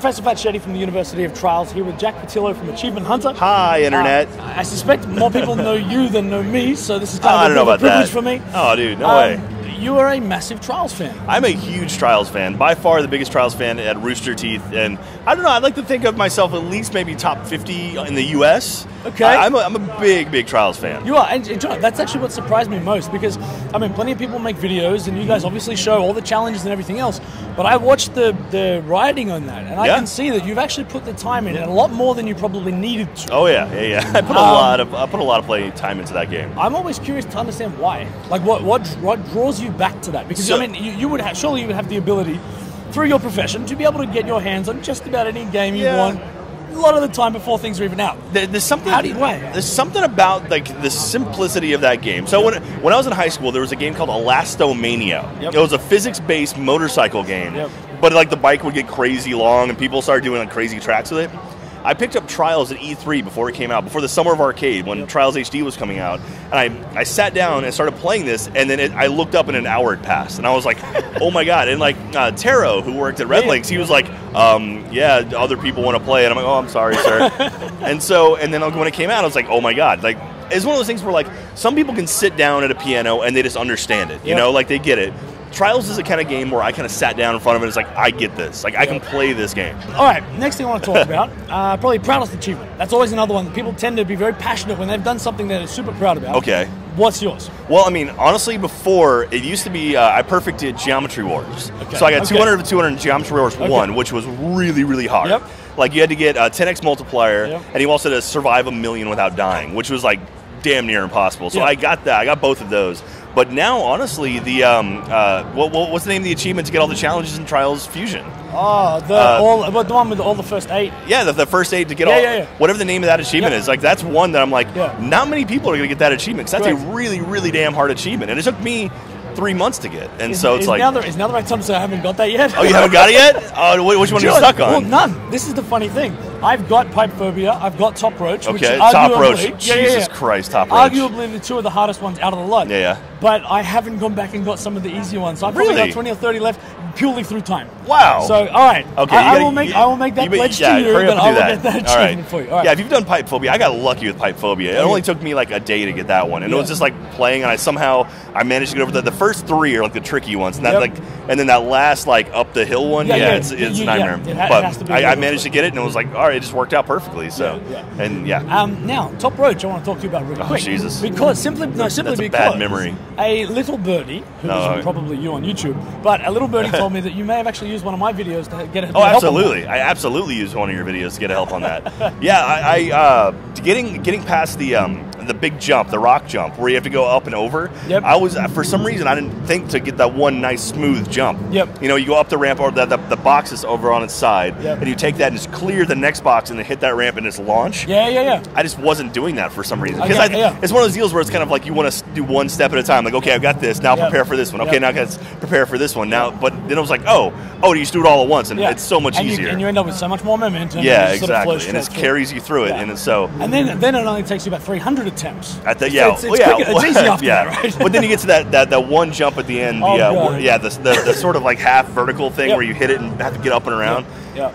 Professor Facchetti from the University of Trials here with Jack Patillo from Achievement Hunter. Hi, Internet. I suspect more people know you than know me, so this is kind I of don't know a about privilege that. for me. Oh, dude, no way. You are a massive Trials fan. I'm a huge Trials fan. By far the biggest Trials fan at Rooster Teeth. And I don't know, I'd like to think of myself at least maybe top 50 in the U.S. Okay. I'm a big Trials fan. You are, and John, that's actually what surprised me most because, I mean, plenty of people make videos and you guys obviously show all the challenges and everything else, but I watched the writing on that and I can see that you've actually put the time in and a lot more than you probably needed to. Oh yeah. I put a lot of play time into that game. I'm always curious to understand why. Like, what draws you back to that? Because, I mean, you would have, surely you would have the ability, through your profession, to be able to get your hands on just about any game you want a lot of the time before things are even out. There's something. Why? There's something about like the simplicity of that game. So when I was in high school, there was a game called Elastomania. It was a physics-based motorcycle game, but like the bike would get crazy long, and people started doing like crazy tracks with it. I picked up Trials at E3 before it came out, before the Summer of Arcade, when Trials HD was coming out, and I sat down and started playing this, and then I looked up and an hour had passed, and I was like, oh my god, and like Taro, who worked at Red Links, he was like, yeah, other people want to play, and I'm like, oh, I'm sorry, sir. and then when it came out, I was like, oh my god, like, it's one of those things where like, some people can sit down at a piano and they just understand it, you know, like they get it. Trials is the kind of game where I kind of sat down in front of it and it's like, I get this. Like, I can play this game. All right, next thing I want to talk about, probably proudest achievement. That's always another one. People tend to be very passionate when they've done something that they're super proud about. Okay. What's yours? Well, I mean, honestly, before, it used to be, I perfected Geometry Wars. Okay. So I got 200 of 200 in Geometry Wars 1, which was really hard. Yep. Like, you had to get a 10x multiplier, and you also had to survive 1,000,000 without dying, which was, like, damn near impossible. So I got that. I got both of those. But now, honestly, the what's the name of the achievement to get all the challenges in Trials Fusion? Oh, the one with all the first 8. Yeah, the first 8 to get all whatever the name of that achievement is. Like, that's one that I'm like, not many people are going to get that achievement because that's a really damn hard achievement, and it took me 3 months to get, and so it's like... Is now the right time to say I haven't got that yet? Oh, you haven't got it yet? Which one are you stuck on? Well, none. This is the funny thing. I've got Pipe Phobia, I've got Top Roach, which Top Roach. Jesus Christ, Top Roach. Arguably the two of the hardest ones out of the lot. But I haven't gone back and got some of the easier ones. So I've probably got 20 or 30 left purely through time. Wow. So, all right. Okay, I will make that pledge to you, but I will get that achievement for you. All right. Yeah, if you've done Pipe Phobia, I got lucky with Pipe Phobia. It only took me like a day to get that one. And it was just like playing, and I managed to get over the first 3 are like the tricky ones. And that and then that last like up the hill one, it's a nightmare. But I managed to get it, and it was like, all right, it just worked out perfectly. So, and now, Top Roach, I want to talk to you about really quick. Jesus. Because simply That's because a bad memory. A little birdie, who is probably you on YouTube, but a little birdie told me that you may have actually used one of my videos to get help. Oh, absolutely. I absolutely used one of your videos to get help on that. Yeah, getting past the big jump, the rock jump, where you have to go up and over. I was, for some reason, I didn't think to get that one nice smooth jump. You know, you go up the ramp, or the box is over on its side, and you take that and just clear the next box and then hit that ramp and just launch. I just wasn't doing that for some reason. Because it's one of those deals where it's kind of like you want to do one step at a time. Like, okay, I've got this, now prepare for this one. Okay, now I got to prepare for this one. Now, but then it was like, oh, you just do it all at once, and it's so much easier. And you end up with so much more momentum. Yeah, exactly. And it carries you through it, and so. And then it only takes you about 300 attempts. At the, it's easy after that, right? But then you get to that one jump at the end, the sort of like half vertical thing where you hit it and have to get up and around.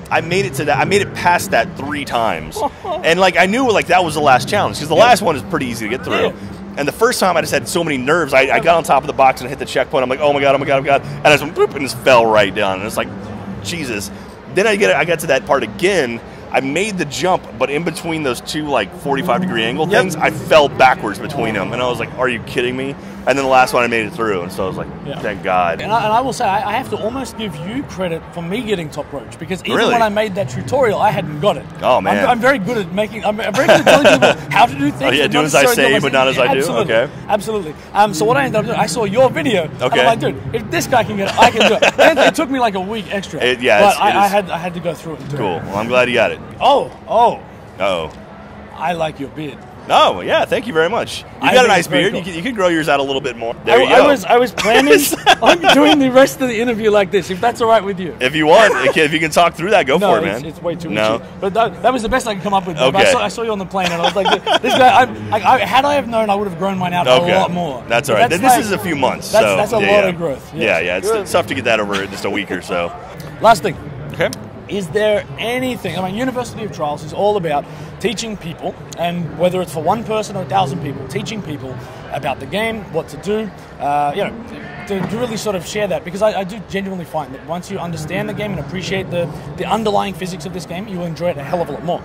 I made it to that. I made it past that 3 times, and like I knew like that was the last challenge because the last one is pretty easy to get through. And the first time I just had so many nerves. I got on top of the box and hit the checkpoint. I'm like, oh my god, and I just went boop and just fell right down. And it's like, Jesus. Then I got to that part again. I made the jump, but in between those two like 45-degree angle things, I fell backwards between them, and I was like, "Are you kidding me?" And then the last one, I made it through, and so I was like, "Thank God." And I will say, I have to almost give you credit for me getting Top Roach because even when I made that tutorial, I hadn't got it. Oh man, I'm very good at I'm very good at telling people how to do things. Oh yeah, do as I say, but not as I do. Okay, absolutely. So what I ended up doing, I saw your video. And I'm like, dude, if this guy can get it, I can do it. And it took me like a week extra. But I had to go through it. And do cool. it. Well, I'm glad you got it. Oh. Uh-oh. I like your beard. Oh, yeah, thank you very much. You got a nice beard. Cool. You can grow yours out a little bit more. There you go. I was planning on doing the rest of the interview like this, if that's all right with you. If you want, if you can talk through that, go for it, man. It's way too much. But that was the best I could come up with. Okay. I saw you on the plane, and I was like, this guy, had I have known, I would have grown mine out a lot more. That's all right. This is a few months. That's a lot of growth. Yeah, it's tough to get that over in just a week or so. Last thing. Okay. Is there anything? I mean, University of Trials is all about teaching people, and whether it's for one person or 1,000 people, teaching people about the game, what to do, to really sort of share that, because I do genuinely find that once you understand the game and appreciate the underlying physics of this game, you will enjoy it a hell of a lot more.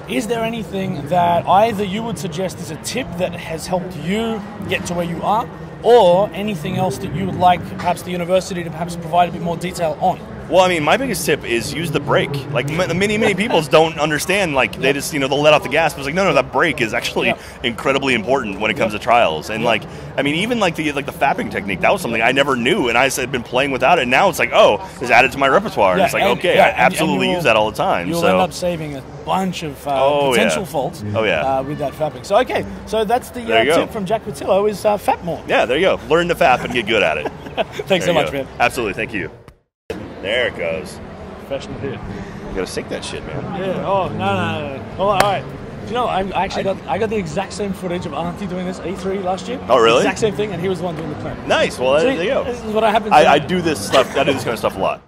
Is there anything that either you would suggest as a tip that has helped you get to where you are, or anything else that you would like perhaps the university to perhaps provide a bit more detail on? Well, I mean, my biggest tip is use the brake. Like, many people don't understand, like, they just, they'll let off the gas, but it's like, no, that brake is actually incredibly important when it comes to trials. And, like, I mean, even, like, the fapping technique, that was something I never knew, and I had been playing without it, and now it's like, oh, it's added to my repertoire. And it's like, okay, I absolutely use that all the time. You'll end up saving a bunch of potential faults with that fapping. So, okay, so that's the tip from Jack Patillo is fap more. Yeah, there you go. Learn to fap and get good at it. Thanks so much, man. Absolutely, thank you. There it goes. Professional hit. You gotta sync that shit, man. Yeah. Oh no. Oh, all right. Do you know? I actually got the exact same footage of Auntie doing this E3 last year. Oh really? The exact same thing, and he was the one doing the plan. Nice. Well, there you go. This is what happens. I do this stuff. I do this kind of stuff a lot.